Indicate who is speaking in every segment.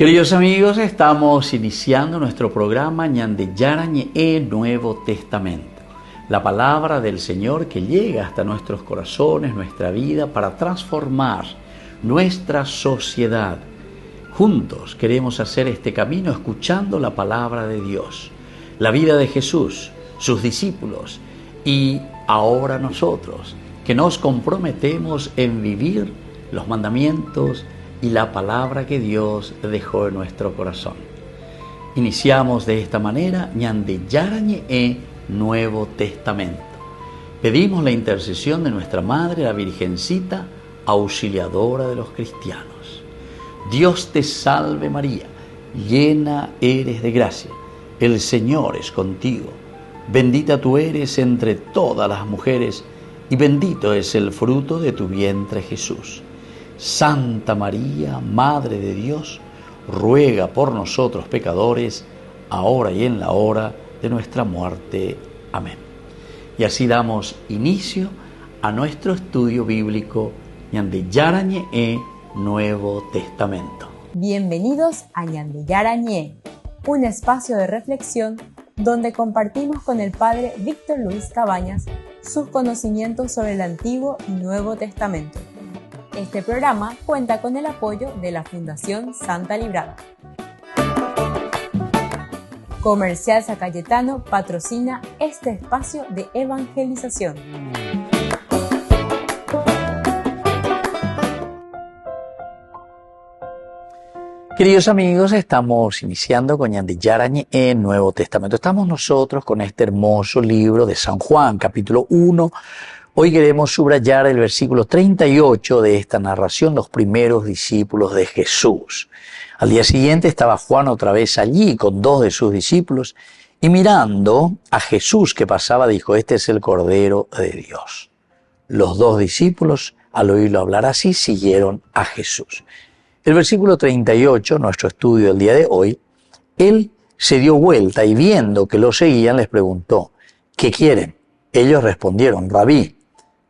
Speaker 1: Queridos amigos, estamos iniciando nuestro programa Ñande Yarañe Nuevo Testamento. La palabra del Señor que llega hasta nuestros corazones, nuestra vida, para transformar nuestra sociedad. Juntos queremos hacer este camino escuchando la palabra de Dios, la vida de Jesús, sus discípulos y ahora nosotros, que nos comprometemos en vivir los mandamientos y la palabra que Dios dejó en nuestro corazón. Iniciamos de esta manera Ñande Yarañe Nuevo Testamento. Pedimos la intercesión de nuestra Madre, la Virgencita, auxiliadora de los cristianos. Dios te salve María, llena eres de gracia, el Señor es contigo. Bendita tú eres entre todas las mujeres y bendito es el fruto de tu vientre Jesús. Santa María, Madre de Dios, ruega por nosotros pecadores, ahora y en la hora de nuestra muerte. Amén. Y así damos inicio a nuestro estudio bíblico Ñande Yarañe Nuevo Testamento.
Speaker 2: Bienvenidos a Ñande Yarañe, un espacio de reflexión donde compartimos con el Padre Víctor Luis Cabañas sus conocimientos sobre el Antiguo y Nuevo Testamento. Este programa cuenta con el apoyo de la Fundación Santa Librada. Comercial San Cayetano patrocina este espacio de evangelización.
Speaker 1: Queridos amigos, estamos iniciando con Ñande Yarañe Nuevo Testamento. Estamos nosotros con este hermoso libro de San Juan, capítulo 1. Hoy queremos subrayar el versículo 38 de esta narración, los primeros discípulos de Jesús. Al día siguiente estaba Juan otra vez allí con dos de sus discípulos y mirando a Jesús que pasaba dijo, este es el Cordero de Dios. Los dos discípulos, al oírlo hablar así, siguieron a Jesús. El versículo 38, nuestro estudio del día de hoy, él se dio vuelta y viendo que lo seguían les preguntó, ¿qué quieren? Ellos respondieron, Rabí,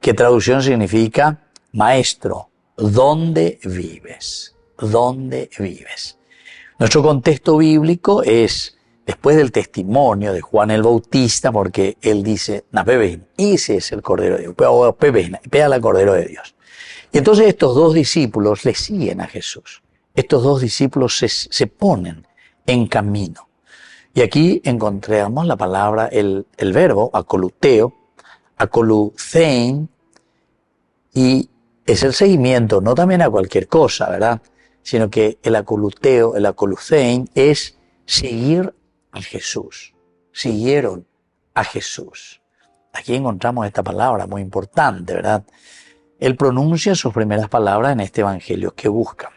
Speaker 1: que traducción significa maestro, ¿dónde vives? ¿Dónde vives? Nuestro contexto bíblico es después del testimonio de Juan el Bautista, porque él dice, ese es el Cordero de Dios, vea la Cordero de Dios. Y entonces estos dos discípulos le siguen a Jesús. Estos dos discípulos se ponen en camino. Y aquí encontramos la palabra, el verbo, akoluteo, akoluthein, y es el seguimiento, no también a cualquier cosa, ¿verdad? Sino que el akoluteo, el akoluthein, es seguir a Jesús. Siguieron a Jesús. Aquí encontramos esta palabra muy importante, ¿verdad? Él pronuncia sus primeras palabras en este evangelio que buscan.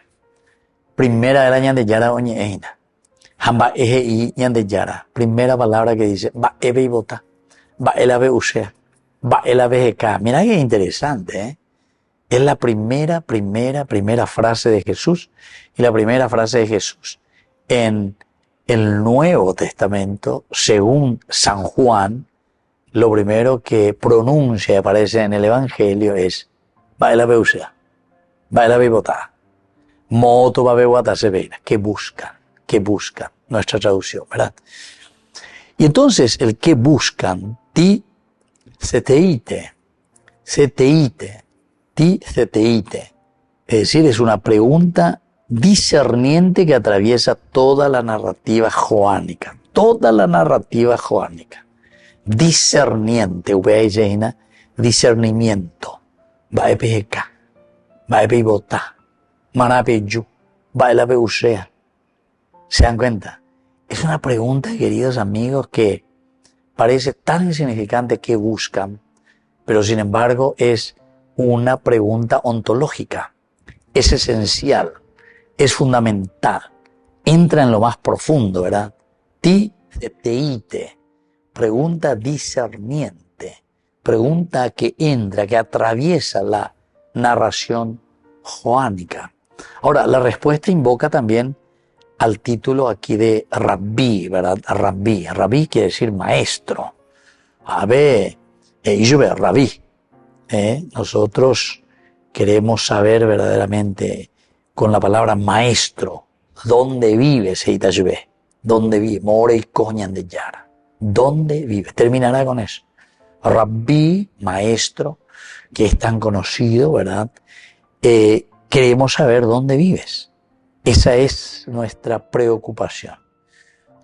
Speaker 1: Primera de la Ñande Yarañe Eina. Hamba eje Ñande Yara. Primera palabra que dice, va ebe y bota, va el ave usea, va el ave eka. Mira que interesante, ¿eh? Es la primera frase de Jesús y la primera frase de Jesús en el Nuevo Testamento, según San Juan. Lo primero que pronuncia y aparece en el evangelio es va el ave usea, va el ave bota, moto va ave bota se veina. ¿Qué buscan? Nuestra traducción, ¿verdad? Y entonces el que buscan, ti ceteite, ti ceteite. Es decir, es una pregunta discerniente que atraviesa toda la narrativa joánica. Discerniente, discernimiento. Va a pecar, va a votar, manapeyu, va a la usea. ¿Se dan cuenta? Es una pregunta, queridos amigos, que parece tan insignificante que buscan, pero sin embargo es una pregunta ontológica. Es esencial, es fundamental, entra en lo más profundo, ¿verdad? Ti teite, pregunta discerniente, pregunta que entra, que atraviesa la narración joánica. Ahora, la respuesta invoca también al título aquí de Rabí, ¿verdad? Rabí quiere decir maestro. Rabí. Nosotros queremos saber verdaderamente con la palabra maestro, ¿Dónde vives, Eitayué? ¿Dónde vive? More y coñan de Yara. ¿Dónde vive? Terminará con eso. Rabí, maestro, que es tan conocido, ¿verdad? Queremos saber dónde vives. Esa es nuestra preocupación.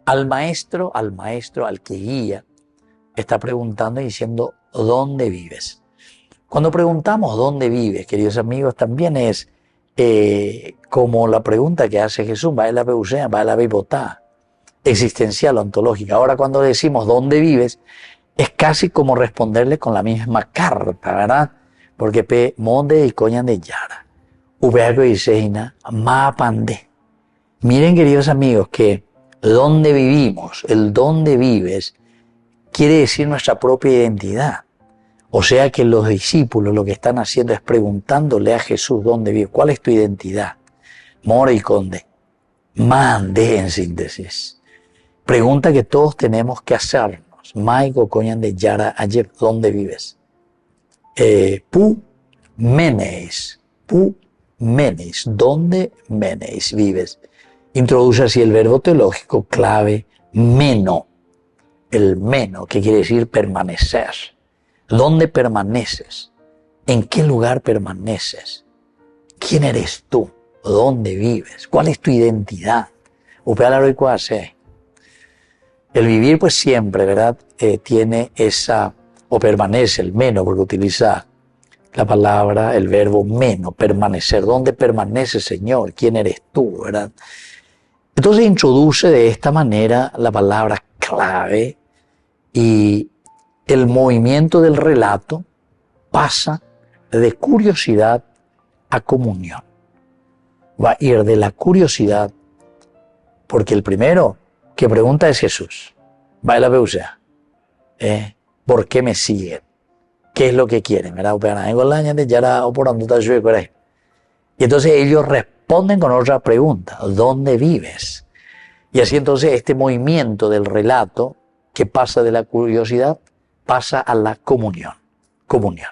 Speaker 1: Al maestro, al que guía, está preguntando y diciendo, ¿dónde vives? Cuando preguntamos dónde vives, queridos amigos, también es como la pregunta que hace Jesús, va a la peusea, va a la bibotá, existencial, ontológica. Ahora, cuando decimos dónde vives, es casi como responderle con la misma carta, ¿verdad? Porque pe monde y coñan de yara. Ubeago y seina, ma pande. Miren, queridos amigos, que dónde vivimos, el dónde vives, quiere decir nuestra propia identidad. O sea que los discípulos lo que están haciendo es preguntándole a Jesús dónde vive, cuál es tu identidad. More y conde. Mande en síntesis. Pregunta que todos tenemos que hacernos. Maigo coñan de Yara ayer, ¿dónde vives? Pu meneis. Pu meneis. ¿Dónde meneis vives? Introduce así el verbo teológico clave meno. El meno, que quiere decir permanecer. ¿Dónde permaneces? ¿En qué lugar permaneces? ¿Quién eres tú? ¿Dónde vives? ¿Cuál es tu identidad? El vivir pues siempre, ¿verdad? Tiene esa, o permanece el meno, porque utiliza la palabra, el verbo meno, permanecer. ¿Dónde permaneces, Señor? ¿Quién eres tú, verdad? Entonces introduce de esta manera la palabra clave y el movimiento del relato pasa de curiosidad a comunión. Va a ir de la curiosidad, porque el primero que pregunta es Jesús. Va a la peusea. ¿Por qué me siguen? ¿Qué es lo que quieren? Y entonces ellos responden con otra pregunta. ¿Dónde vives? Y así entonces este movimiento del relato que pasa de la curiosidad pasa a la comunión. Comunión.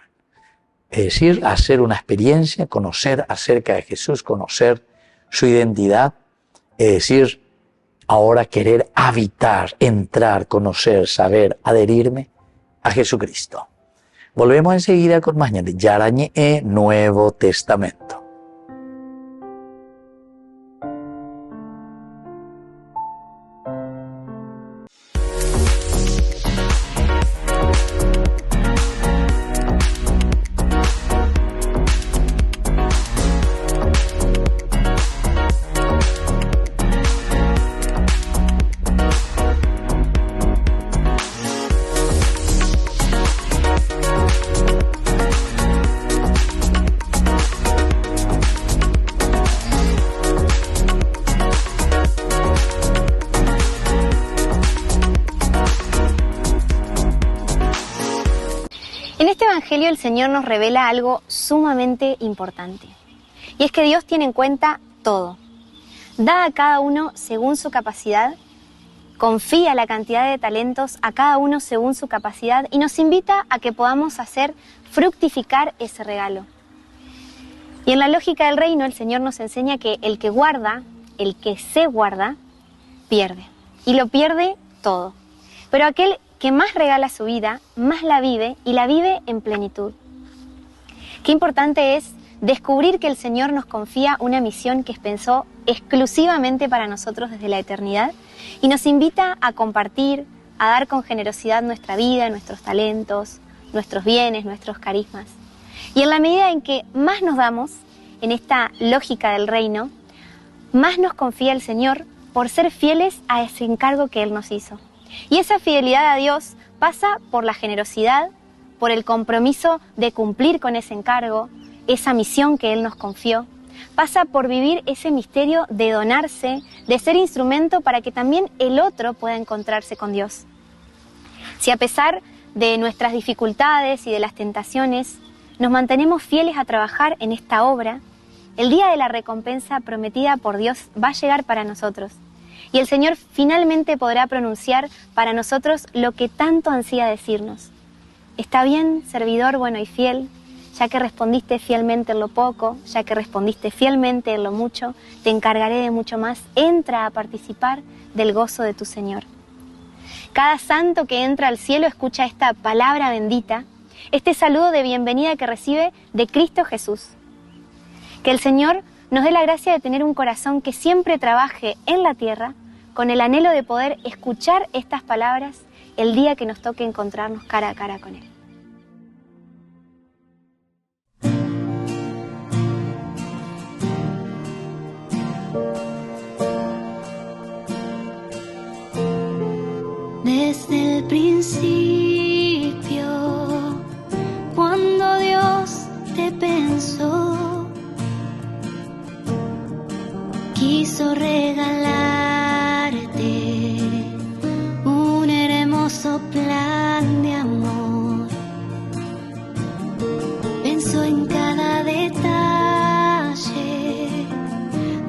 Speaker 1: Es decir, hacer una experiencia, conocer acerca de Jesús, conocer su identidad. Es decir, ahora querer habitar, entrar, conocer, saber, adherirme a Jesucristo. Volvemos enseguida con más de Yarañe Nuevo Testamento.
Speaker 3: El Señor nos revela algo sumamente importante, y es que Dios tiene en cuenta todo. Da a cada uno según su capacidad, confía la cantidad de talentos a cada uno según su capacidad y nos invita a que podamos hacer fructificar ese regalo. Y en la lógica del reino el Señor nos enseña que el que guarda, el que se guarda, pierde, y lo pierde todo. Pero aquel que más regala su vida, más la vive y la vive en plenitud. Qué importante es descubrir que el Señor nos confía una misión que pensó exclusivamente para nosotros desde la eternidad y nos invita a compartir, a dar con generosidad nuestra vida, nuestros talentos, nuestros bienes, nuestros carismas. Y en la medida en que más nos damos en esta lógica del reino, más nos confía el Señor por ser fieles a ese encargo que Él nos hizo. Y esa fidelidad a Dios pasa por la generosidad, por el compromiso de cumplir con ese encargo, esa misión que Él nos confió. Pasa por vivir ese misterio de donarse, de ser instrumento para que también el otro pueda encontrarse con Dios. Si a pesar de nuestras dificultades y de las tentaciones, nos mantenemos fieles a trabajar en esta obra, el día de la recompensa prometida por Dios va a llegar para nosotros. Y el Señor finalmente podrá pronunciar para nosotros lo que tanto ansía decirnos. Está bien, servidor bueno y fiel, Ya que respondiste fielmente en lo poco, ya que respondiste fielmente en lo mucho, te encargaré de mucho más. Entra a participar del gozo de tu Señor. Cada santo que entra al cielo escucha esta palabra bendita, este saludo de bienvenida que recibe de Cristo Jesús. Que el Señor nos dé la gracia de tener un corazón que siempre trabaje en la tierra con el anhelo de poder escuchar estas palabras el día que nos toque encontrarnos cara a cara con Él.
Speaker 4: Desde el principio, cuando Dios te pensó, quiso regalarte un hermoso plan de amor. Pensó en cada detalle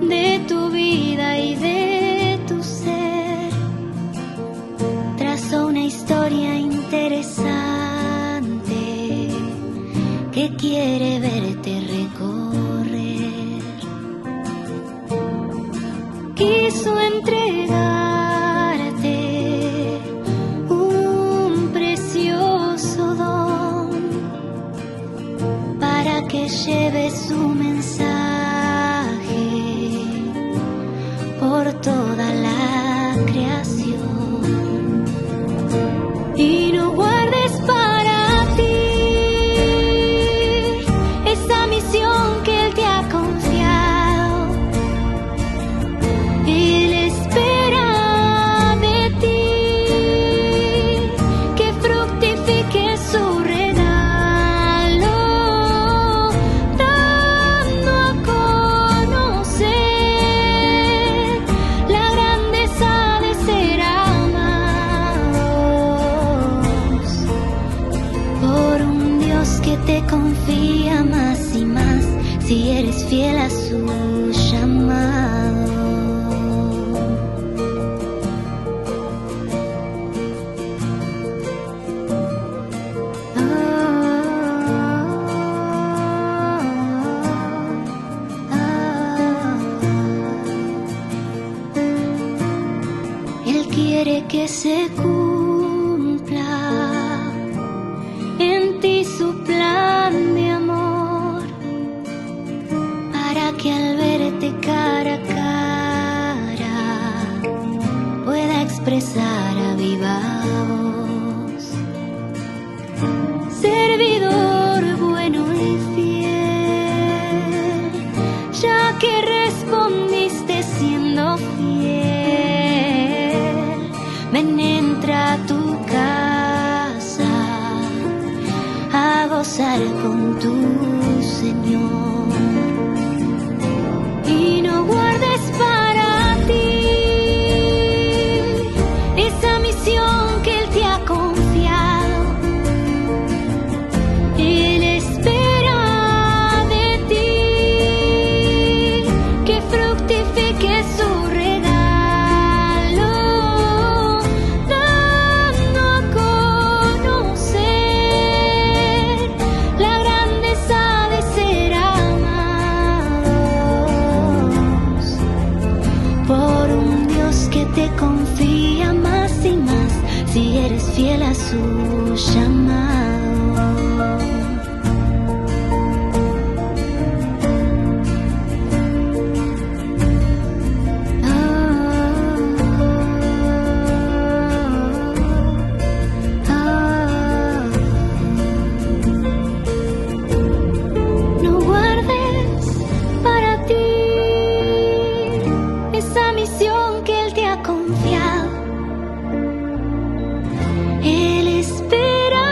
Speaker 4: de tu vida y de tu ser. Trazó una historia interesante que quiere verte recorrer. Quiso entregarte un precioso don para que lleves su mensaje por toda la creación. Y no guardes para ti esa misión que Él te ha confiado. Él espera de ti que fructifique su regalo, dando a conocer la grandeza de ser amados por un Dios que te confía más y más si eres fiel a su llamado. Él quiere que se cumpla en ti su plan de amor, para que al verte cara a cara pueda expresar a viva voz: servidor bueno y fiel, ya que respondiste siendo fiel, ven, entra a tu casa a gozar con tu Señor. Y no guardes para ti esa misión que Él te ha confiado. Él espera de ti que fructifique su regalo, dando a conocer la grandeza de ser amados por un Dios que te confía más y más si eres fiel a su llamado. No guardes para ti esa misión que Él te ha confiado. Él espera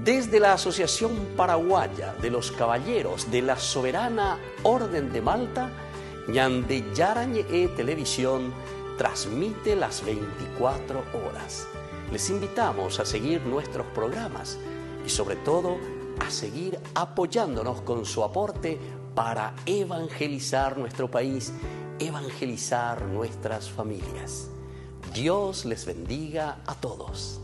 Speaker 5: Desde la Asociación Paraguaya de los Caballeros de la Soberana Orden de Malta, Ñandeyarañe Televisión transmite las 24 horas. Les invitamos a seguir nuestros programas y sobre todo a seguir apoyándonos con su aporte para evangelizar nuestro país, evangelizar nuestras familias. Dios les bendiga a todos.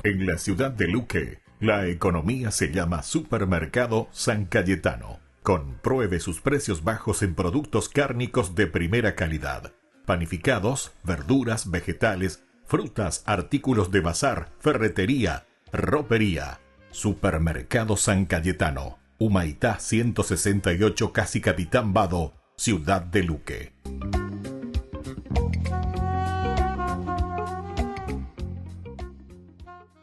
Speaker 6: En la ciudad de Luque, La economía se llama Supermercado San Cayetano. Compruebe sus precios bajos en productos cárnicos de primera calidad. Panificados, verduras, vegetales, frutas, artículos de bazar, ferretería, ropería. Supermercado San Cayetano. Humaitá 168, Casi Capitán Vado, Ciudad de Luque.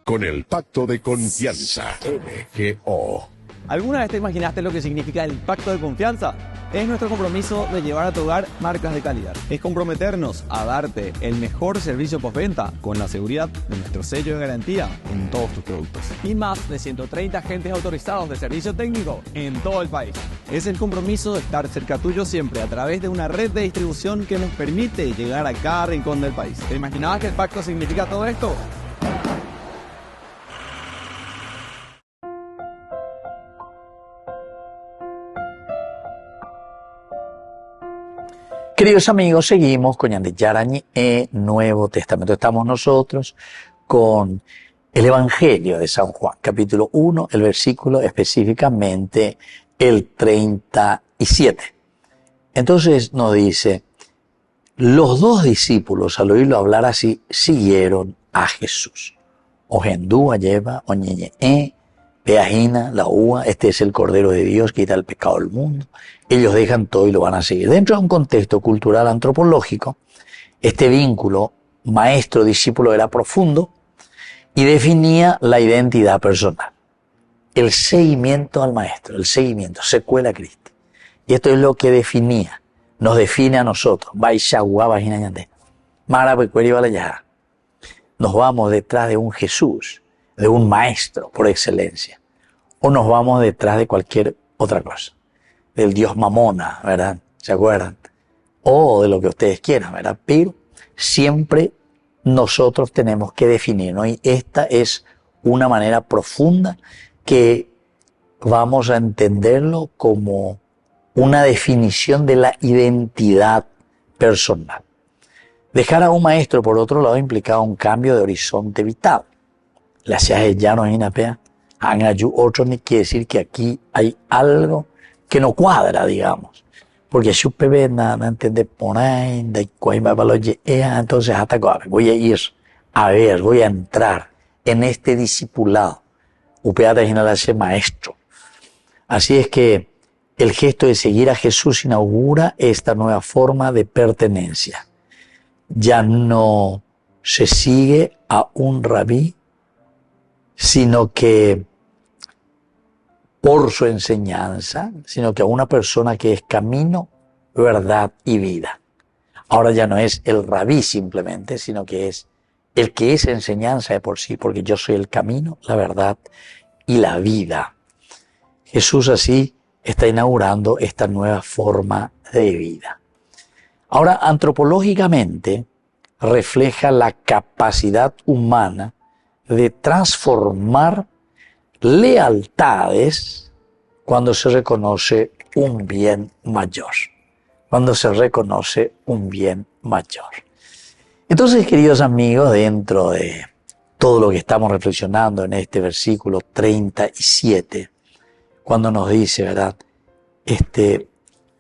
Speaker 7: Con el Pacto de Confianza, MGO.
Speaker 8: ¿Alguna vez te imaginaste lo que significa el Pacto de Confianza? Es nuestro compromiso de llevar a tu hogar marcas de calidad. Es comprometernos a darte el mejor servicio postventa con la seguridad de nuestro sello de garantía en todos tus productos. Y más de 130 agentes autorizados de servicio técnico en todo el país. Es el compromiso de estar cerca tuyo siempre a través de una red de distribución que nos permite llegar a cada rincón del país. ¿Te imaginabas que el pacto significa todo esto?
Speaker 1: Queridos amigos, seguimos con Ñande Yarañe Nuevo Testamento. Estamos nosotros con el Evangelio de San Juan, capítulo 1, el versículo específicamente el 37. Entonces nos dice, los dos discípulos al oírlo hablar así siguieron a Jesús. Ogendúa lleva, oñeñe, Peajina, la uva, este es el Cordero de Dios que quita el pecado del mundo. Ellos dejan todo y lo van a seguir. Dentro de un contexto cultural antropológico, este vínculo maestro-discípulo era profundo y definía la identidad personal. El seguimiento al maestro, el seguimiento, secuela Cristo. Y esto es lo que definía, nos define a nosotros. Nos vamos detrás de un Jesús, de un maestro por excelencia, o nos vamos detrás de cualquier otra cosa, del Dios Mamona, ¿verdad? ¿Se acuerdan? O de lo que ustedes quieran, ¿verdad? Pero siempre nosotros tenemos que definirnos, y esta es una manera profunda que vamos a entenderlo como una definición de la identidad personal. Dejar a un maestro, por otro lado, implicaba un cambio de horizonte vital. La ciudad ya no hay una pea. Otro ni quiere decir que aquí hay algo que no cuadra, digamos. Porque si usted no entiende por ahí, entonces hasta voy a ir a ver, voy a entrar en este discipulado. Usted a ser maestro. Así es que el gesto de seguir a Jesús inaugura esta nueva forma de pertenencia. Ya no se sigue a un rabí, sino que por su enseñanza, sino que a una persona que es camino, verdad y vida. Ahora ya no es el rabí simplemente, sino que es el que es enseñanza de por sí, porque yo soy el camino, la verdad y la vida. Jesús así está inaugurando esta nueva forma de vida. Ahora, antropológicamente, refleja la capacidad humana de transformar lealtades cuando se reconoce un bien mayor. Cuando se reconoce un bien mayor. Entonces, queridos amigos, dentro de todo lo que estamos reflexionando en este versículo 37, cuando nos dice, ¿verdad? Este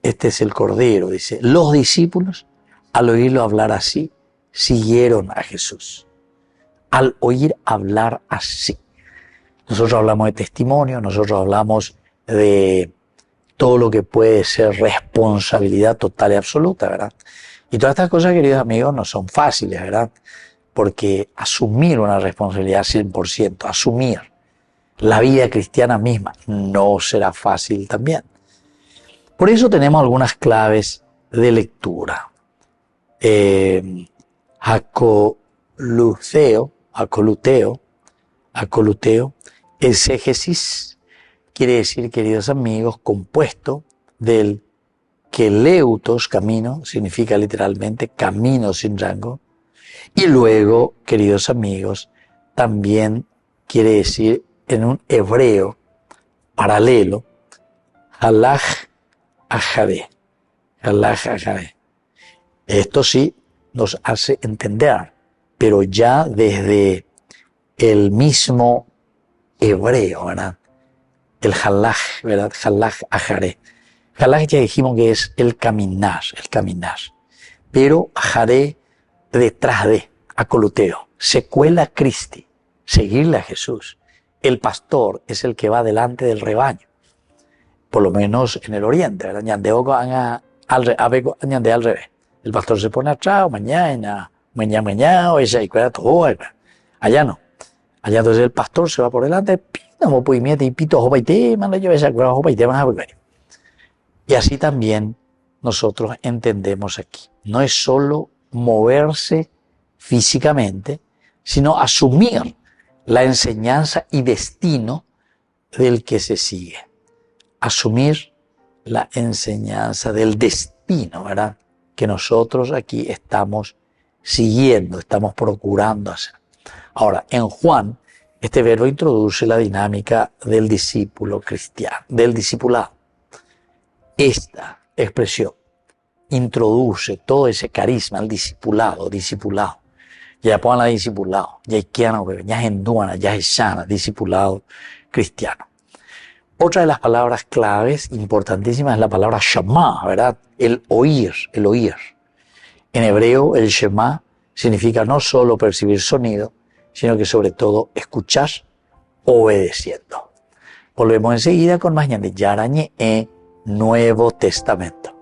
Speaker 1: es el Cordero, dice, los discípulos, al oírlo hablar así, siguieron a Jesús. Al oír hablar así. Nosotros hablamos de testimonio, nosotros hablamos de todo lo que puede ser responsabilidad total y absoluta, ¿verdad? Y todas estas cosas, queridos amigos, no son fáciles, ¿verdad? Porque asumir una responsabilidad 100%, asumir la vida cristiana misma, no será fácil también. Por eso tenemos algunas claves de lectura. Acoluteo, exégesis, quiere decir, queridos amigos, compuesto del que leutos, camino, significa literalmente camino sin rango, y luego, queridos amigos, también quiere decir en un hebreo paralelo, halach ajade. Esto sí nos hace entender, pero ya desde el mismo hebreo, ¿verdad? El halaj, ¿verdad? Halaj ajaré. Halaj ya dijimos que es el caminar. Pero ajaré detrás de, acoluteo, secuela Christi, seguirle a Jesús. El pastor es el que va delante del rebaño, por lo menos en el oriente, ¿verdad? Al revés. El pastor se pone atrás, mañana, o ella, y todo. Allá no. Allá entonces el pastor se va por delante, y así también nosotros entendemos aquí. No es solo moverse físicamente, sino asumir la enseñanza y destino del que se sigue. Asumir la enseñanza del destino, ¿verdad? Que nosotros aquí estamos siguiendo, estamos procurando hacer. Ahora, en Juan, este verbo introduce la dinámica del discípulo cristiano, del discipulado. Esta expresión introduce todo ese carisma al discipulado. Ya pongan la discipulado, ya hay quiano, ya es enduana, ya es sana, discipulado cristiano. Otra de las palabras claves importantísimas es la palabra Shema, ¿verdad? El oír. En hebreo, el Shema significa no solo percibir sonido, sino que sobre todo escuchar obedeciendo. Volvemos enseguida con más Ñande Yarañe en Nuevo Testamento.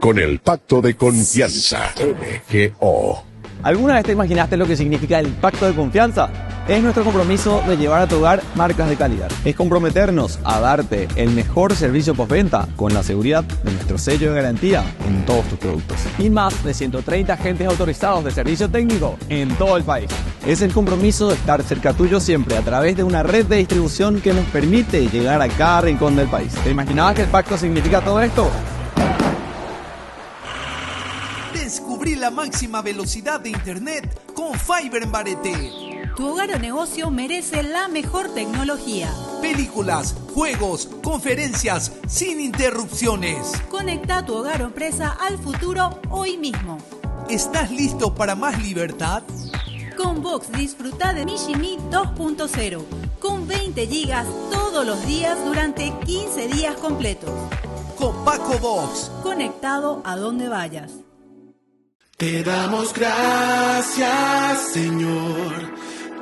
Speaker 7: Con el pacto de confianza, MGO.
Speaker 8: ¿Alguna vez te imaginaste lo que significa el pacto de confianza? Es nuestro compromiso de llevar a tu hogar marcas de calidad. Es comprometernos a darte el mejor servicio postventa con la seguridad de nuestro sello de garantía en todos tus productos. Y más de 130 agentes autorizados de servicio técnico en todo el país. Es el compromiso de estar cerca tuyo siempre a través de una red de distribución que nos permite llegar a cada rincón del país. ¿Te imaginabas que el pacto significa todo esto?
Speaker 9: Descubrí la máxima velocidad de internet con Fiber en Barete.
Speaker 10: Tu hogar o negocio merece la mejor tecnología.
Speaker 9: Películas, juegos, conferencias, sin interrupciones.
Speaker 10: Conecta tu hogar o empresa al futuro hoy mismo.
Speaker 9: ¿Estás listo para más libertad?
Speaker 10: Con Vox disfruta de Mishimi 2.0 con 20 gigas todos los días durante 15 días completos.
Speaker 9: Con Paco Vox.
Speaker 10: Conectado a donde vayas.
Speaker 11: Te damos gracias, Señor.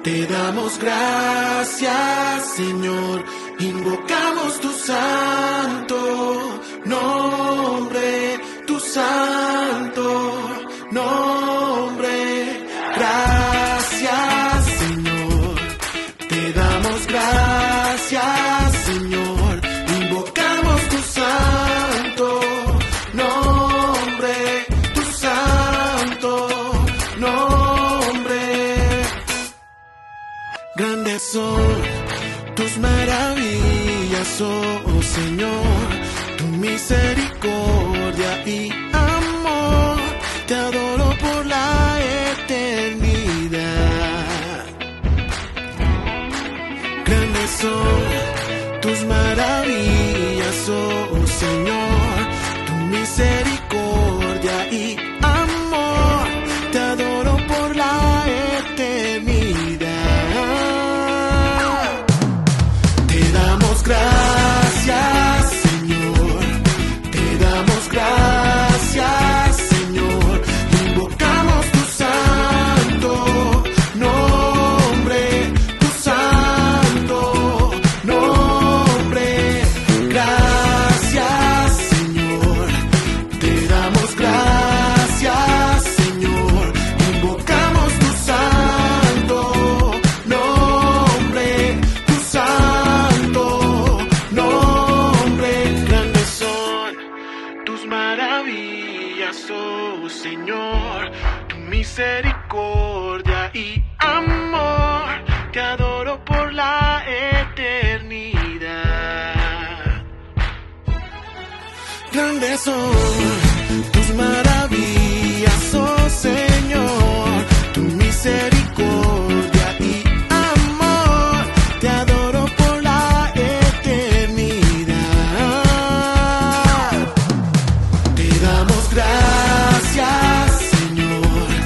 Speaker 11: Te damos gracias, Señor. Invocamos tu santo nombre, tu santo nombre. Gracias, Señor. Te damos gracias, Señor. Invocamos tu santo nombre, tu santo nombre. Grandes son tus maravillas, oh Señor, tu misericordia y amor. Te adoro por la eternidad. Grandes son tus maravillas, oh Señor, tu misericordia y amor. Te adoro por la eternidad. Te damos gracias, Señor. Te damos gracias, Señor. Invocamos tu santo nombre, tu santo nombre. Gracias, Señor. Te damos gracias, Señor. Invocamos tu santo nombre, tu santo nombre. Grandes son tus maravillas, oh Señor, tu misericordia y amor. Te adoro por la eternidad. Grandes son tus maravillas, oh Señor, tu misericordia y amor. Te adoro por la eternidad. Te damos gracias, Señor.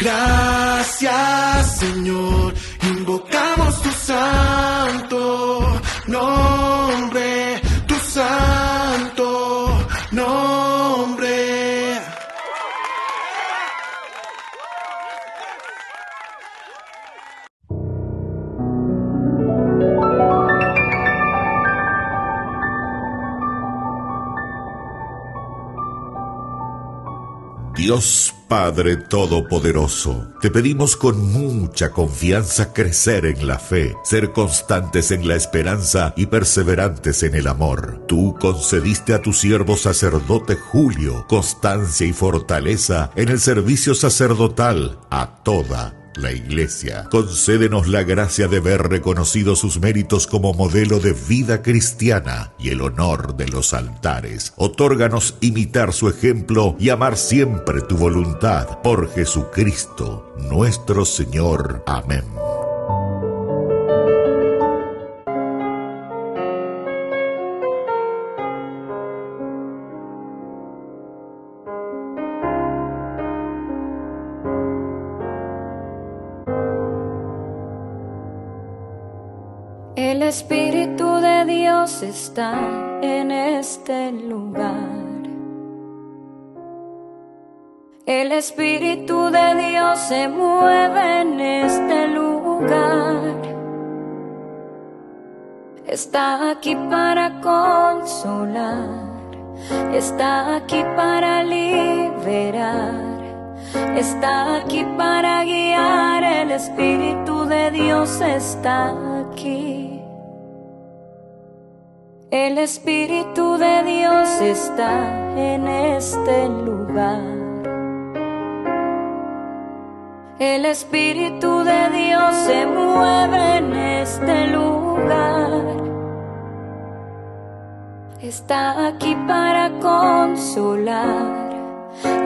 Speaker 11: Gracias, Señor, invocamos tu santo nombre, tu santo nombre.
Speaker 6: Dios Padre Todopoderoso, te pedimos con mucha confianza crecer en la fe, ser constantes en la esperanza y perseverantes en el amor. Tú concediste a tu siervo sacerdote Julio constancia y fortaleza en el servicio sacerdotal a toda la Iglesia. Concédenos la gracia de ver reconocidos sus méritos como modelo de vida cristiana y el honor de los altares. Otórganos imitar su ejemplo y amar siempre tu voluntad. Por Jesucristo, nuestro Señor. Amén.
Speaker 12: El Espíritu de Dios está en este lugar. El Espíritu de Dios se mueve en este lugar. Está aquí para consolar, está aquí para liberar, está aquí para guiar. El Espíritu de Dios está aquí. El Espíritu de Dios está en este lugar. El Espíritu de Dios se mueve en este lugar. Está aquí para consolar,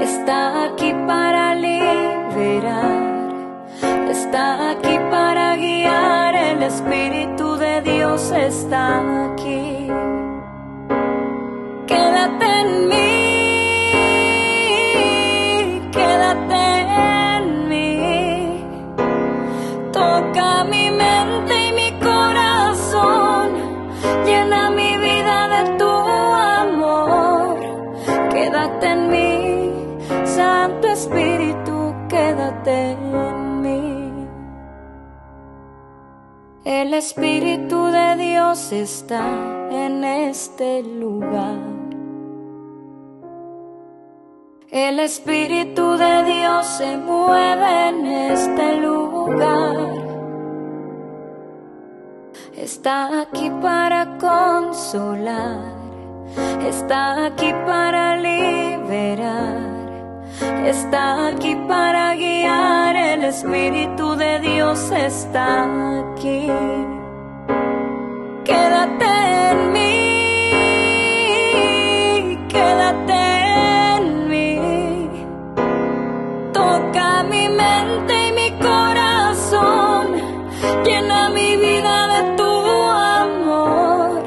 Speaker 12: está aquí para liberar, está aquí para guiar. El Espíritu de Dios está aquí. Quédate en mí, quédate en mí. Toca mi mente y mi corazón, llena mi vida de tu amor. Quédate en mí, Santo Espíritu, quédate en mí. El Espíritu de Dios está en este lugar. El Espíritu de Dios se mueve en este lugar. Está aquí para consolar, está aquí para liberar, está aquí para guiar. El Espíritu de Dios está aquí. Quédate en mí, quédate en mí. Toca mi mente y mi corazón, llena mi vida de tu amor.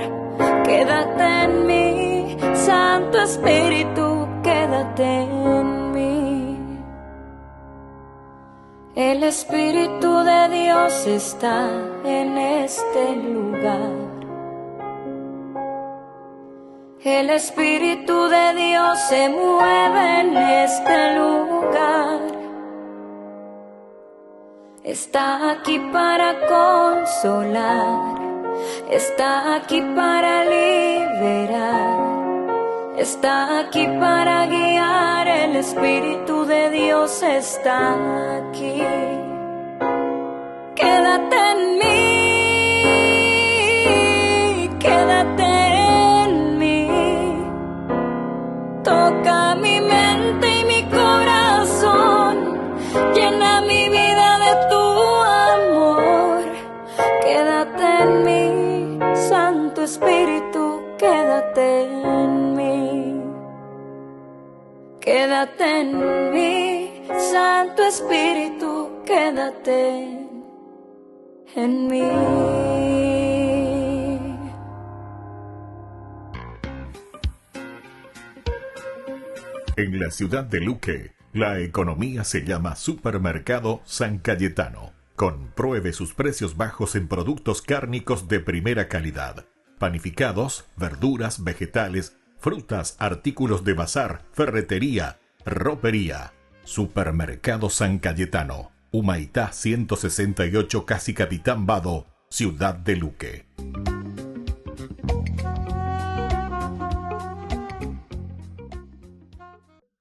Speaker 12: Quédate en mí, Santo Espíritu, quédate en mí. El Espíritu de Dios está en este lugar. El Espíritu de Dios se mueve en este lugar. Está aquí para consolar, está aquí para liberar, está aquí para guiar. El Espíritu de Dios está aquí. Quédate en mí, quédate en mí. Toca mi mente y mi corazón, llena mi vida de tu amor. Quédate en mí, Santo Espíritu, quédate en mí. Quédate en mí, Santo Espíritu, quédate en mí.
Speaker 6: En la ciudad de Luque, La economía se llama Supermercado San Cayetano. Compruebe sus precios bajos en productos cárnicos de primera calidad. Panificados, verduras, vegetales, frutas, artículos de bazar, ferretería, ropería. Supermercado San Cayetano. Humaitá 168, Casi Capitán Vado, Ciudad de Luque.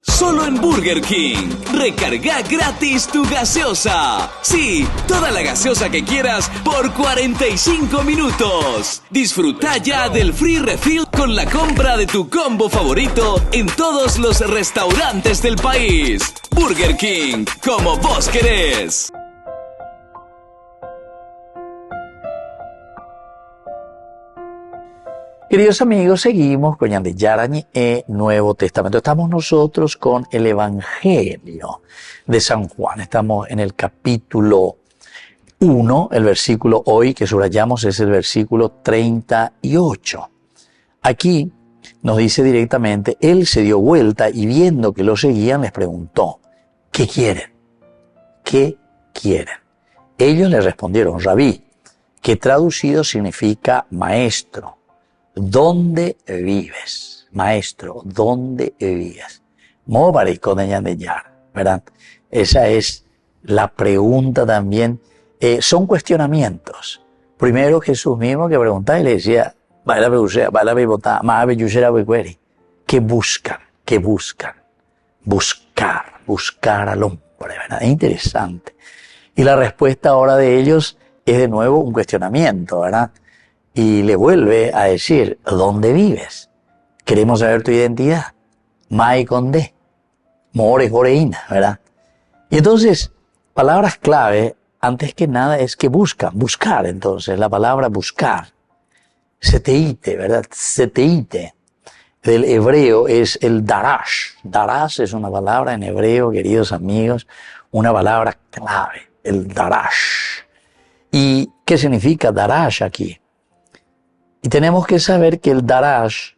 Speaker 13: Solo en Burger King. Recarga gratis tu gaseosa. Sí, toda la gaseosa que quieras por 45 minutos. Disfruta ya del free refill con la compra de tu combo favorito en todos los restaurantes del país. Burger King, como vos querés.
Speaker 1: Queridos amigos, seguimos con Ñande Yarañe, Nuevo Testamento. Estamos nosotros con el Evangelio de San Juan. Estamos en el capítulo 1, el versículo hoy que subrayamos es el versículo 38. Aquí nos dice directamente, él se dio vuelta y viendo que lo seguían les preguntó, ¿qué quieren? ¿Qué quieren? Ellos le respondieron, Rabí, que traducido significa maestro. ¿Dónde vives? Maestro, ¿dónde vives? Móbarico de Ñande Yara, ¿verdad? Esa es la pregunta también. Son cuestionamientos. Primero Jesús mismo que preguntaba y le decía, ¿qué buscan? ¿Qué buscan? Buscar al hombre, ¿verdad? Es interesante. Y la respuesta ahora de ellos es de nuevo un cuestionamiento, ¿verdad? Y le vuelve a decir, ¿dónde vives? Queremos saber tu identidad. Mai Condé, More Joreína, ¿verdad? Y entonces, palabras clave, antes que nada, es que buscan, buscar. Entonces, la palabra buscar, seteite, ¿verdad? Seteite, del hebreo es el darash. Darash es una palabra en hebreo, queridos amigos, una palabra clave, el darash. ¿Y qué significa darash aquí? Y tenemos que saber que el darash,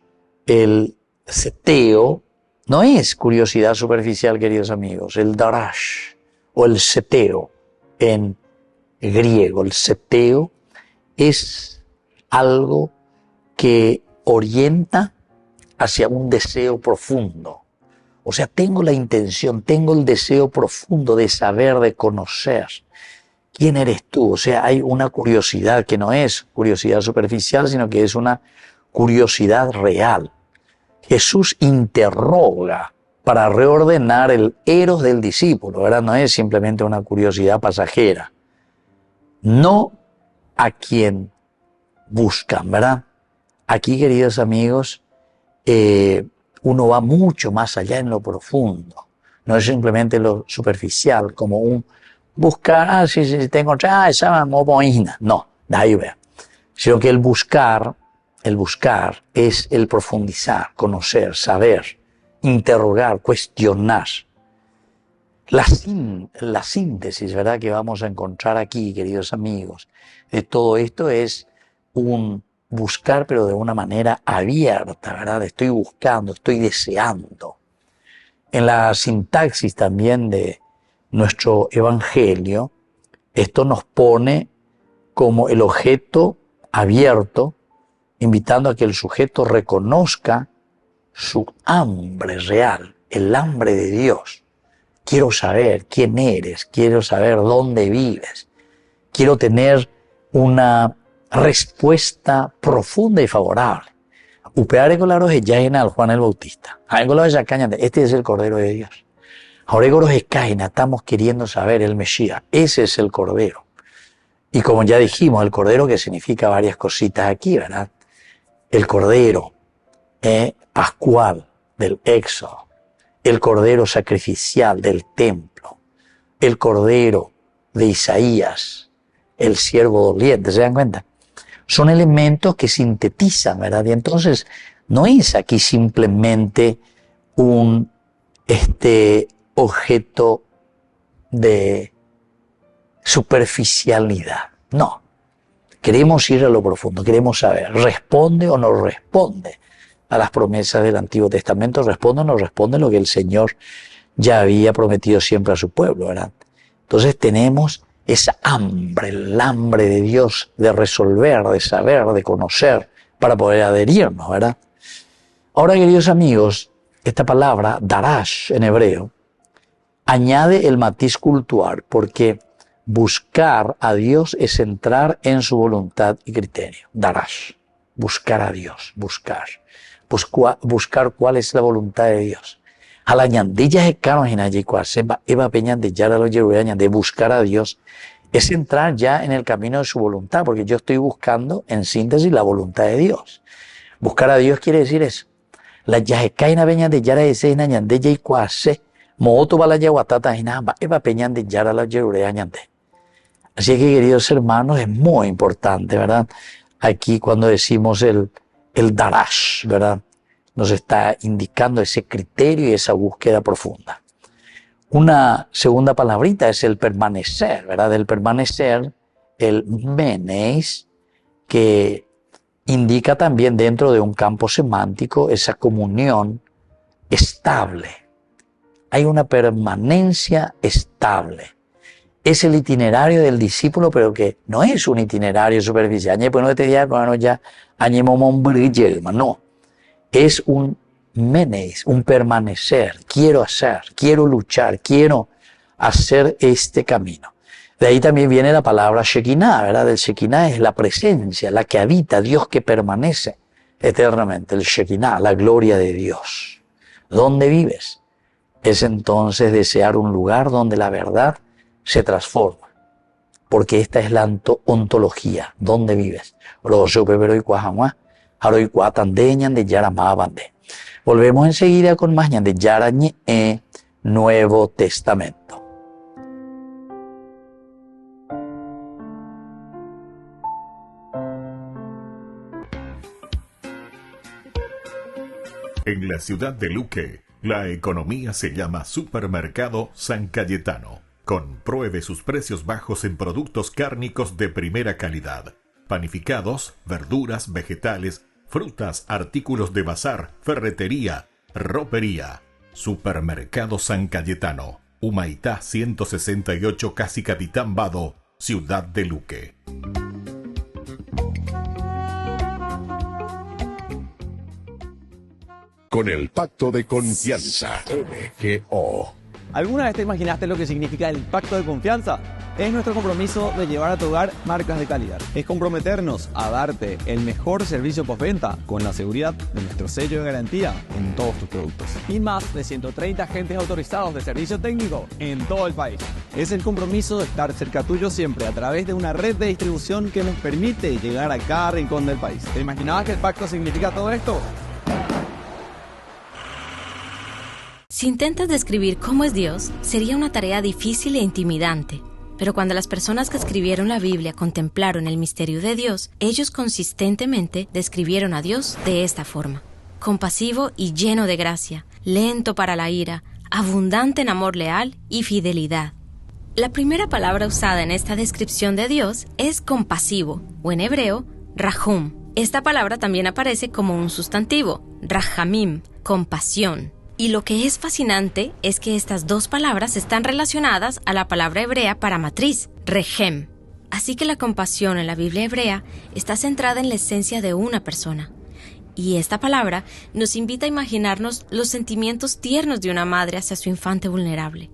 Speaker 1: el seteo, no es curiosidad superficial, queridos amigos. El darash o el seteo en griego, el seteo es algo que orienta hacia un deseo profundo. O sea, tengo la intención, tengo el deseo profundo de saber, de conocer. ¿Quién eres tú? O sea, hay una curiosidad que no es curiosidad superficial, sino que es una curiosidad real. Jesús interroga para reordenar el eros del discípulo, ¿verdad? No es simplemente una curiosidad pasajera. No a quien buscan, ¿verdad? Aquí, queridos amigos, uno va mucho más allá en lo profundo. No es simplemente lo superficial, como un buscar, si te encontré, esa moboína. No, de ahí vea. Sino que el buscar es el profundizar, conocer, saber, interrogar, cuestionar. La síntesis, ¿verdad?, que vamos a encontrar aquí, queridos amigos, de todo esto es un buscar, pero de una manera abierta, ¿verdad? Estoy buscando, estoy deseando. En la sintaxis también de nuestro evangelio, esto nos pone como el objeto abierto, invitando a que el sujeto reconozca su hambre real, el hambre de Dios. Quiero saber quién eres, quiero saber dónde vives, quiero tener una respuesta profunda y favorable. Upeare colaros ya en al Juan el Bautista. Este es el Cordero de Dios. Ahora estamos queriendo saber el Mesías. Ese es el Cordero. Y como ya dijimos, el Cordero que significa varias cositas aquí, ¿verdad? El Cordero pascual del Éxodo. El Cordero sacrificial del templo. El Cordero de Isaías. El siervo doliente. ¿Se dan cuenta? Son elementos que sintetizan, ¿verdad? Y entonces no es aquí simplemente un objeto de superficialidad. No. Queremos ir a lo profundo, queremos saber, ¿responde o no responde a las promesas del Antiguo Testamento? ¿Responde o no responde lo que el Señor ya había prometido siempre a su pueblo, ¿verdad? Entonces tenemos esa hambre, el hambre de Dios de resolver, de saber, de conocer, para poder adherirnos, ¿verdad? Ahora, queridos amigos, esta palabra, darash en hebreo, añade el matiz cultural, porque buscar a Dios es entrar en su voluntad y criterio. Darash, buscar a Dios, buscar cuál es la voluntad de Dios. A la ñandilla de Carlos en Ayicuasemba, Eva Peña de Yara lo de buscar a Dios, es entrar ya en el camino de su voluntad, porque yo estoy buscando, en síntesis, la voluntad de Dios. Buscar a Dios quiere decir eso. La yajecaina peña de Yara ese en Añandella y Cuase, mooto va la yaguatata en Amba, Eva Peña de Yara la Yerurea Añande. Así que, queridos hermanos, es muy importante, ¿verdad? Aquí cuando decimos el darash, ¿verdad? Nos está indicando ese criterio y esa búsqueda profunda. Una segunda palabrita es el permanecer, ¿verdad? El permanecer, el menes, que indica también dentro de un campo semántico esa comunión estable. Hay una permanencia estable. Es el itinerario del discípulo, pero que no es un itinerario superficial. No. Es un menes, un permanecer. Quiero hacer, quiero luchar, quiero hacer este camino. De ahí también viene la palabra Shekinah, ¿verdad? El Shekinah es la presencia, la que habita, Dios que permanece eternamente. El Shekinah, la gloria de Dios. ¿Dónde vives? Es entonces desear un lugar donde la verdad se transforma. Porque esta es la ontología. ¿Dónde vives? Volvemos enseguida con más de Yarañe, Nuevo Testamento.
Speaker 6: En la ciudad de Luque, la economía se llama Supermercado San Cayetano. Compruebe sus precios bajos en productos cárnicos de primera calidad. Panificados, verduras, vegetales, frutas, artículos de bazar, ferretería, ropería. Supermercado San Cayetano, Humaitá 168, Casi Capitán Vado, Ciudad de Luque.
Speaker 7: Con el pacto de confianza, MGO.
Speaker 8: ¿Alguna vez te imaginaste lo que significa el pacto de confianza? Es nuestro compromiso de llevar a tu hogar marcas de calidad. Es comprometernos a darte el mejor servicio postventa con la seguridad de nuestro sello de garantía en todos tus productos. Y más de 130 agentes autorizados de servicio técnico en todo el país. Es el compromiso de estar cerca tuyo siempre a través de una red de distribución que nos permite llegar a cada rincón del país. ¿Te imaginabas que el pacto significa todo esto?
Speaker 14: Si intentas describir cómo es Dios, sería una tarea difícil e intimidante. Pero cuando las personas que escribieron la Biblia contemplaron el misterio de Dios, ellos consistentemente describieron a Dios de esta forma: compasivo y lleno de gracia, lento para la ira, abundante en amor leal y fidelidad. La primera palabra usada en esta descripción de Dios es compasivo, o en hebreo, rahum. Esta palabra también aparece como un sustantivo, rahamim, compasión. Y lo que es fascinante es que estas dos palabras están relacionadas a la palabra hebrea para matriz, rehem. Así que la compasión en la Biblia hebrea está centrada en la esencia de una persona. Y esta palabra nos invita a imaginarnos los sentimientos tiernos de una madre hacia su infante vulnerable.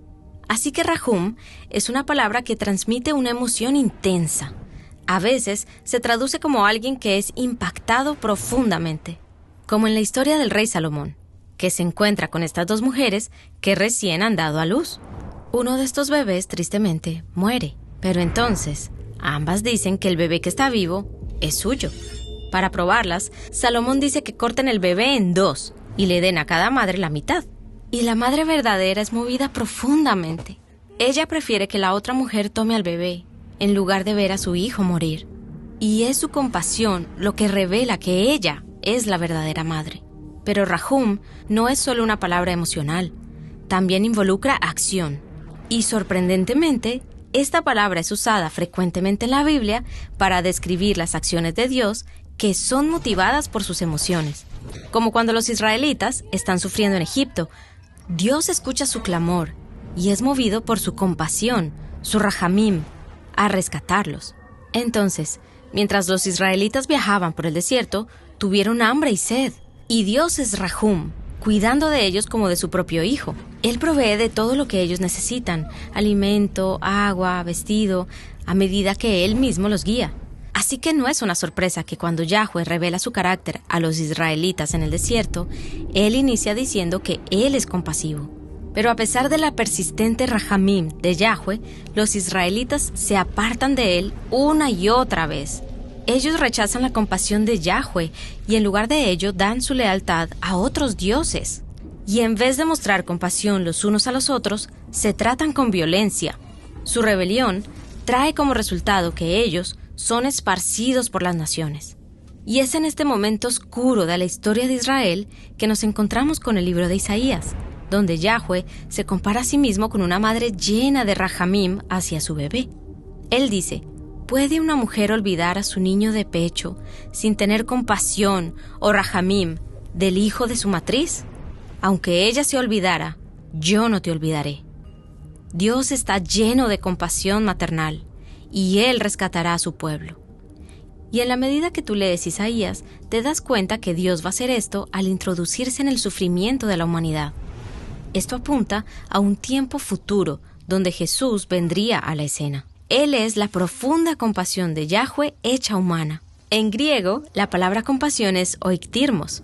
Speaker 14: Así que rahum es una palabra que transmite una emoción intensa. A veces se traduce como alguien que es impactado profundamente, como en la historia del rey Salomón, que se encuentra con estas dos mujeres que recién han dado a luz. Uno de estos bebés, tristemente, muere. Pero entonces, ambas dicen que el bebé que está vivo es suyo. Para probarlas, Salomón dice que corten el bebé en dos y le den a cada madre la mitad. Y la madre verdadera es movida profundamente. Ella prefiere que la otra mujer tome al bebé, en lugar de ver a su hijo morir. Y es su compasión lo que revela que ella es la verdadera madre. Pero rahum no es solo una palabra emocional, también involucra acción. Y sorprendentemente, esta palabra es usada frecuentemente en la Biblia para describir las acciones de Dios que son motivadas por sus emociones. Como cuando los israelitas están sufriendo en Egipto. Dios escucha su clamor y es movido por su compasión, su rahamim, a rescatarlos. Entonces, mientras los israelitas viajaban por el desierto, tuvieron hambre y sed. Y Dios es Rahum, cuidando de ellos como de su propio hijo. Él provee de todo lo que ellos necesitan, alimento, agua, vestido, a medida que Él mismo los guía. Así que no es una sorpresa que cuando Yahweh revela su carácter a los israelitas en el desierto, Él inicia diciendo que Él es compasivo. Pero a pesar de la persistente rahamim de Yahweh, los israelitas se apartan de Él una y otra vez. Ellos rechazan la compasión de Yahweh y en lugar de ello dan su lealtad a otros dioses. Y en vez de mostrar compasión los unos a los otros, se tratan con violencia. Su rebelión trae como resultado que ellos son esparcidos por las naciones. Y es en este momento oscuro de la historia de Israel que nos encontramos con el libro de Isaías, donde Yahweh se compara a sí mismo con una madre llena de rahamim hacia su bebé. Él dice: ¿puede una mujer olvidar a su niño de pecho sin tener compasión o rahamim del hijo de su matriz? Aunque ella se olvidara, yo no te olvidaré. Dios está lleno de compasión maternal y Él rescatará a su pueblo. Y en la medida que tú lees Isaías, te das cuenta que Dios va a hacer esto al introducirse en el sufrimiento de la humanidad. Esto apunta a un tiempo futuro donde Jesús vendría a la escena. Él es la profunda compasión de Yahweh hecha humana. En griego, la palabra compasión es oiktirmos.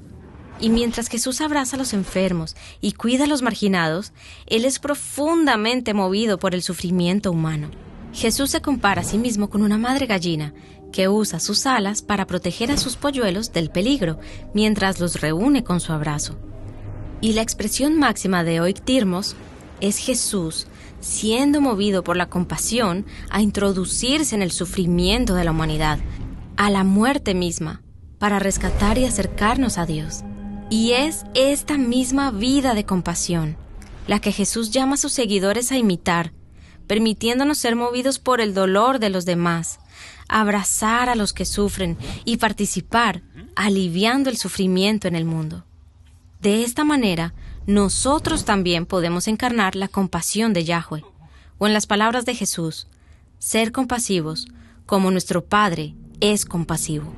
Speaker 14: Y mientras Jesús abraza a los enfermos y cuida a los marginados, Él es profundamente movido por el sufrimiento humano. Jesús se compara a sí mismo con una madre gallina que usa sus alas para proteger a sus polluelos del peligro mientras los reúne con su abrazo. Y la expresión máxima de oiktirmos es Jesús siendo movido por la compasión a introducirse en el sufrimiento de la humanidad, a la muerte misma, para rescatar y acercarnos a Dios. Y es esta misma vida de compasión la que Jesús llama a sus seguidores a imitar, permitiéndonos ser movidos por el dolor de los demás, abrazar a los que sufren y participar, aliviando el sufrimiento en el mundo. De esta manera, nosotros también podemos encarnar la compasión de Yahweh, o en las palabras de Jesús, ser compasivos como nuestro Padre es compasivo.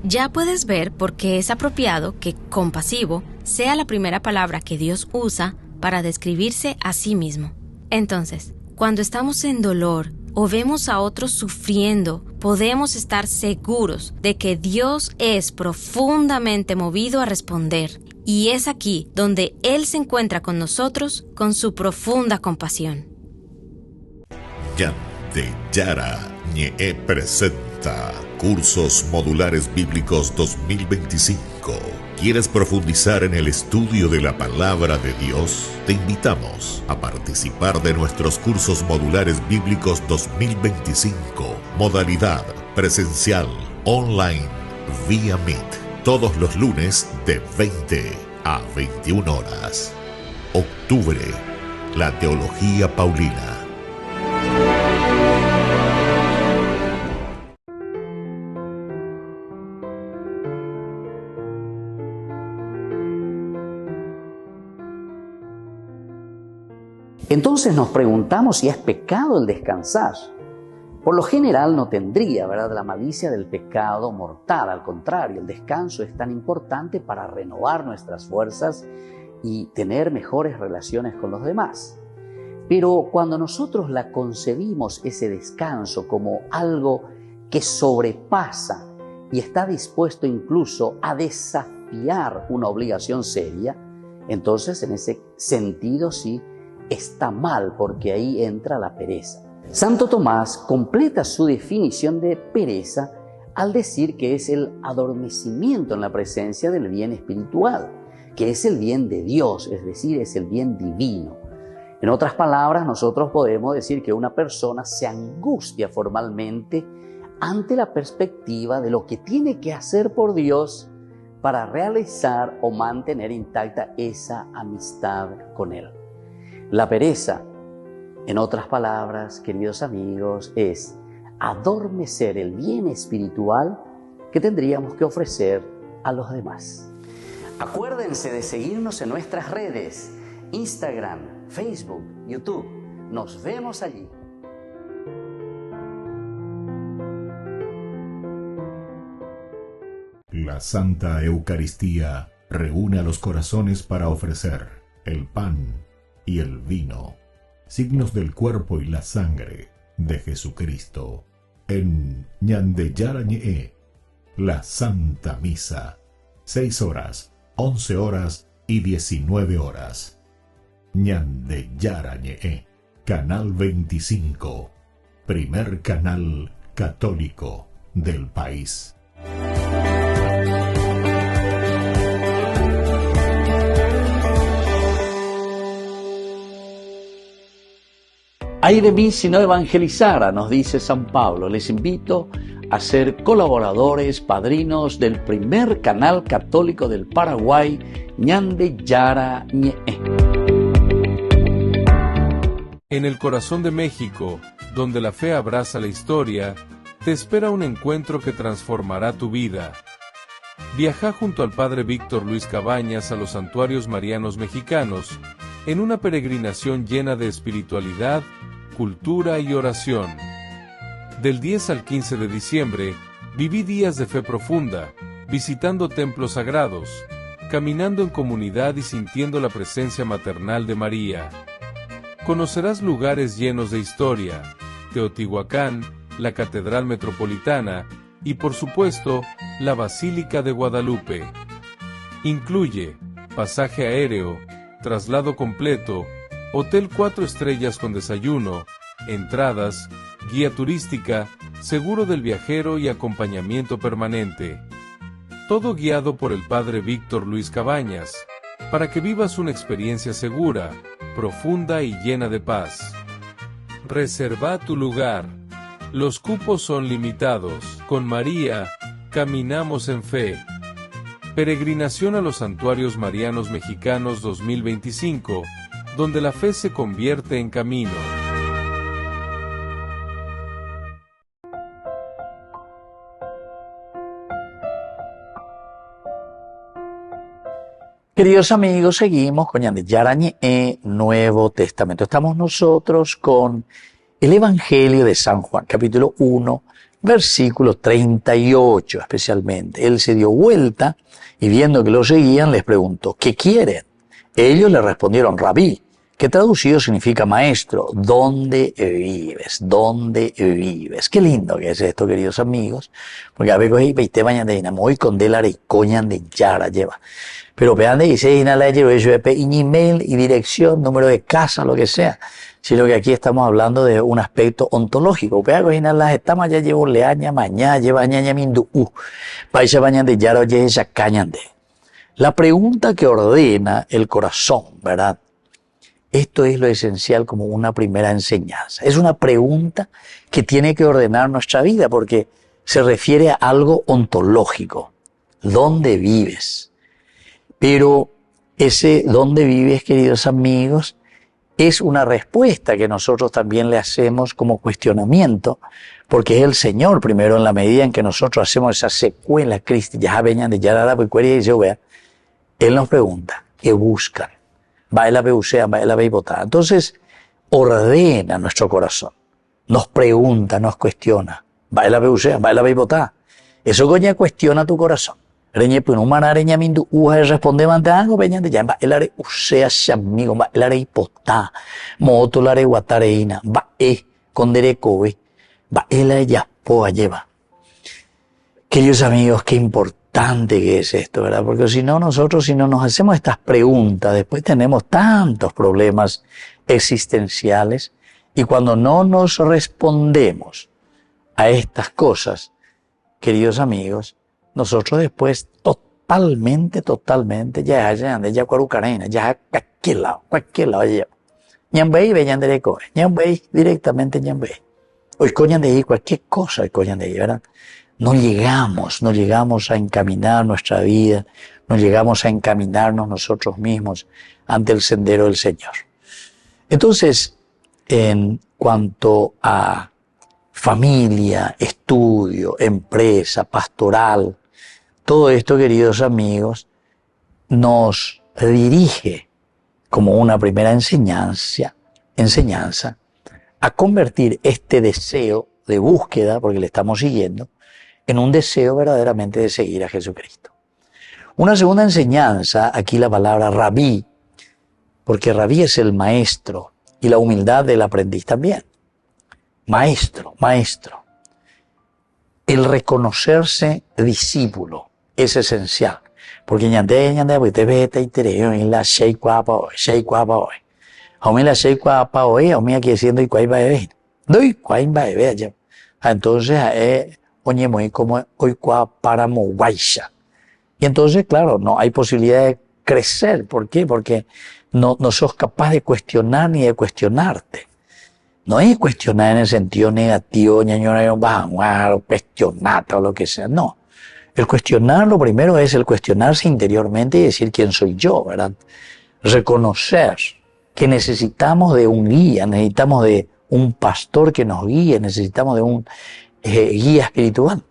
Speaker 14: Ya puedes ver por qué es apropiado que compasivo sea la primera palabra que Dios usa para describirse a sí mismo. Entonces, cuando estamos en dolor o vemos a otros sufriendo, podemos estar seguros de que Dios es profundamente movido a responder. Y es aquí donde Él se encuentra con nosotros con su profunda compasión.
Speaker 6: Ñande Yara Ñe presenta Cursos Modulares Bíblicos 2025. ¿Quieres profundizar en el estudio de la Palabra de Dios? Te invitamos a participar de nuestros Cursos Modulares Bíblicos 2025. Modalidad presencial, online, vía Meet. Todos los lunes de 20 a 21 horas. Octubre, la Teología Paulina.
Speaker 1: Entonces nos preguntamos si es pecado el descansar. Por lo general no tendría, ¿verdad?, la malicia del pecado mortal. Al contrario, el descanso es tan importante para renovar nuestras fuerzas y tener mejores relaciones con los demás. Pero cuando nosotros la concebimos, ese descanso, como algo que sobrepasa y está dispuesto incluso a desafiar una obligación seria, entonces en ese sentido sí está mal, porque ahí entra la pereza. Santo Tomás completa su definición de pereza al decir que es el adormecimiento en la presencia del bien espiritual, que es el bien de Dios, es decir, es el bien divino. En otras palabras, nosotros podemos decir que una persona se angustia formalmente ante la perspectiva de lo que tiene que hacer por Dios para realizar o mantener intacta esa amistad con Él. La pereza, en otras palabras, queridos amigos, es adormecer el bien espiritual que tendríamos que ofrecer a los demás. Acuérdense de seguirnos en nuestras redes.
Speaker 5: Instagram, Facebook, YouTube. Nos vemos allí.
Speaker 6: La Santa Eucaristía reúne a los corazones para ofrecer el pan y el vino, signos del cuerpo y la sangre de Jesucristo. En Ñandeyarañe, la Santa Misa, 6 horas, 11 horas y 19 horas. Ñandeyarañe, Canal 25, primer canal católico del país.
Speaker 1: Ay de mí si no evangelizara, nos dice San Pablo. Les invito a ser colaboradores, padrinos del primer canal católico del Paraguay, Ñandeyarañe.
Speaker 15: En el corazón de México, donde la fe abraza la historia, te espera un encuentro que transformará tu vida. Viaja junto al Padre Víctor Luis Cabañas a los santuarios marianos mexicanos, en una peregrinación llena de espiritualidad, cultura y oración. Del 10 al 15 de diciembre, viví días de fe profunda, visitando templos sagrados, caminando en comunidad y sintiendo la presencia maternal de María. Conocerás lugares llenos de historia, Teotihuacán, la Catedral Metropolitana y, por supuesto, la Basílica de Guadalupe. Incluye pasaje aéreo, traslado completo, hotel 4 estrellas con desayuno, entradas, guía turística, seguro del viajero y acompañamiento permanente. Todo guiado por el Padre Víctor Luis Cabañas, para que vivas una experiencia segura, profunda y llena de paz. Reserva tu lugar. Los cupos son limitados. Con María, caminamos en fe. Peregrinación a los Santuarios Marianos Mexicanos 2025, donde la fe se convierte en camino.
Speaker 1: Queridos amigos, seguimos con Ñandeyarañe, Nuevo Testamento. Estamos nosotros con el Evangelio de San Juan, capítulo 1, versículo 38 especialmente. Él se dio vuelta y viendo que lo seguían les preguntó, ¿qué quieren? Ellos le respondieron, Rabí, que traducido significa maestro, ¿dónde vives? ¿Dónde vives? Qué lindo que es esto, queridos amigos, porque a veces veinte mañana muy con delare coñan de yara lleva. Pero vean de dice email y dirección, número de casa, lo que sea. Sino que aquí estamos hablando de un aspecto ontológico. Vean las estamos ya llevo leaña mañana lleva ñaña mindu paisa bañan de yara oye esa cañan de. La pregunta que ordena el corazón, ¿verdad? Esto es lo esencial como una primera enseñanza. Es una pregunta que tiene que ordenar nuestra vida porque se refiere a algo ontológico. ¿Dónde vives? Pero ese ¿dónde vives, queridos amigos? Es una respuesta que nosotros también le hacemos como cuestionamiento, porque es el Señor primero en la medida en que nosotros hacemos esa secuela Cristi, ya venían de Yarara, pues Él nos pregunta, ¿qué buscan? Va la beusea, va la beibotá. Entonces, ordena nuestro corazón. Nos pregunta, nos cuestiona. Va la beusea, va la beibotá. Eso coña cuestiona tu corazón. Reñe pues un manareña mindu uja responde mandango peñan de ya va el are usea amigo va el are hipotá moto la are guatareina va con derecobe va el are ya poa lleva. Queridos amigos, qué importante que es esto, ¿verdad? Porque si no nos hacemos estas preguntas, después tenemos tantos problemas existenciales y cuando no nos respondemos a estas cosas, queridos amigos, nosotros después totalmente, ya cuarucarena, ya cualquier lado lleva. Ñambey, veñan dereco, ñambey, directamente ñambey. Hoy coñan de ahí, cualquier cosa hoy coñan de ahí, ¿verdad? No llegamos a encaminar nuestra vida, no llegamos a encaminarnos nosotros mismos ante el sendero del Señor. Entonces, en cuanto a familia, estudio, empresa, pastoral, todo esto, queridos amigos, nos dirige como una primera enseñanza, a convertir este deseo de búsqueda, porque le estamos siguiendo, en un deseo verdaderamente de seguir a Jesucristo. Una segunda enseñanza, aquí la palabra rabí, porque rabí es el maestro y la humildad del aprendiz también. Maestro. El reconocerse discípulo es esencial. Porque porque te vete y te la shei kwapa hoy. Aumí la shei kwapa hoy, aumí aquí haciendo y cuál va a ver. Doy cuál va a ver ya. Entonces, oye, muy como hoy para moguaisha. Y entonces, claro, no hay posibilidad de crecer. ¿Por qué? Porque no sos capaz de cuestionar ni de cuestionarte. No es cuestionar en el sentido negativo, o cuestionarte o lo que sea, no. El cuestionar, lo primero es el cuestionarse interiormente y decir quién soy yo, ¿verdad? Reconocer que necesitamos de un guía, necesitamos de un pastor que nos guíe, necesitamos de un guía espiritual.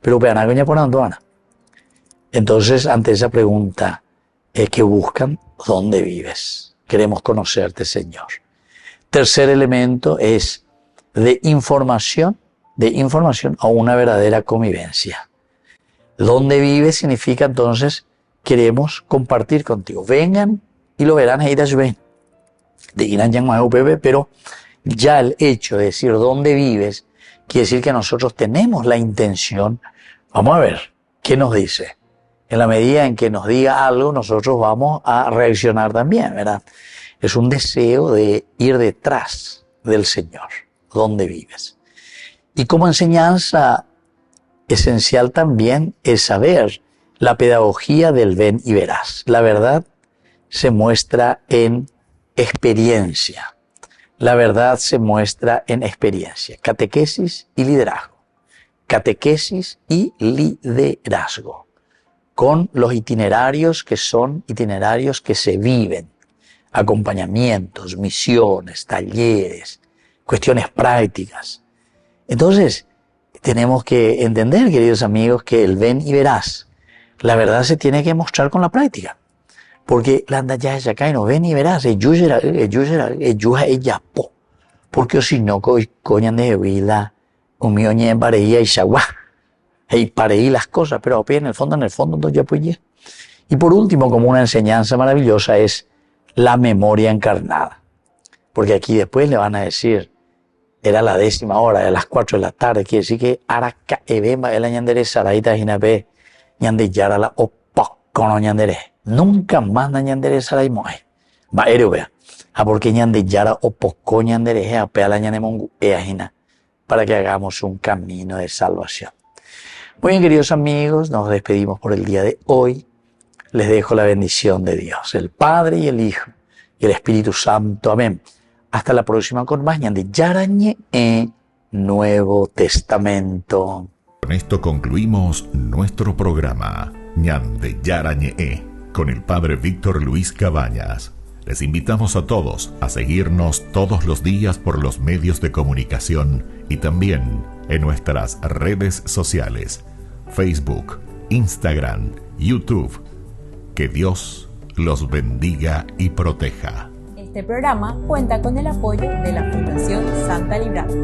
Speaker 1: Pero peanagoña por anduana. Entonces, ante esa pregunta que buscan, ¿dónde vives? Queremos conocerte, Señor. Tercer elemento es de información a una verdadera convivencia. ¿Dónde vives? Significa entonces, queremos compartir contigo. Vengan y lo verán, pero ya el hecho de decir dónde vives, quiere decir que nosotros tenemos la intención. Vamos a ver, ¿qué nos dice? En la medida en que nos diga algo, nosotros vamos a reaccionar también, ¿verdad? Es un deseo de ir detrás del Señor. ¿Dónde vives? Y como enseñanza esencial también es saber la pedagogía del ven y verás. La verdad se muestra en experiencia. La verdad se muestra en experiencia. Catequesis y liderazgo. Catequesis y liderazgo. Con los itinerarios que son itinerarios que se viven. Acompañamientos, misiones, talleres, cuestiones prácticas. Entonces, tenemos que entender, queridos amigos, que el ven y verás, la verdad se tiene que mostrar con la práctica. Porque la anda ya acá y no ven y verás, porque si no, coñan de vida, un mioñe en pareía y shagua, y pareí las cosas, pero en el fondo, no ya pues. Y por último, como una enseñanza maravillosa, es la memoria encarnada. Porque aquí después le van a decir, era la 10ª hora, de las 4 de la tarde, quiere decir que araca ebemba el añandere saraita jinape ñandillara la opa con ñandere. Nunca más ñandere sarai moe. Va ere vea. A porque ñandillara opo con ñandere a pe la ñanemongu eajina para que hagamos un camino de salvación. Muy bien, queridos amigos, nos despedimos por el día de hoy. Les dejo la bendición de Dios, el Padre y el Hijo y el Espíritu Santo. Amén. Hasta la próxima con más Ñande Yarañe Nuevo Testamento.
Speaker 6: Con esto concluimos nuestro programa Ñande Yarañe con el Padre Víctor Luis Cabañas. Les invitamos a todos a seguirnos todos los días por los medios de comunicación y también en nuestras redes sociales, Facebook, Instagram, YouTube. Que Dios los bendiga y proteja.
Speaker 2: Este programa cuenta con el apoyo de la Fundación Santa Librada.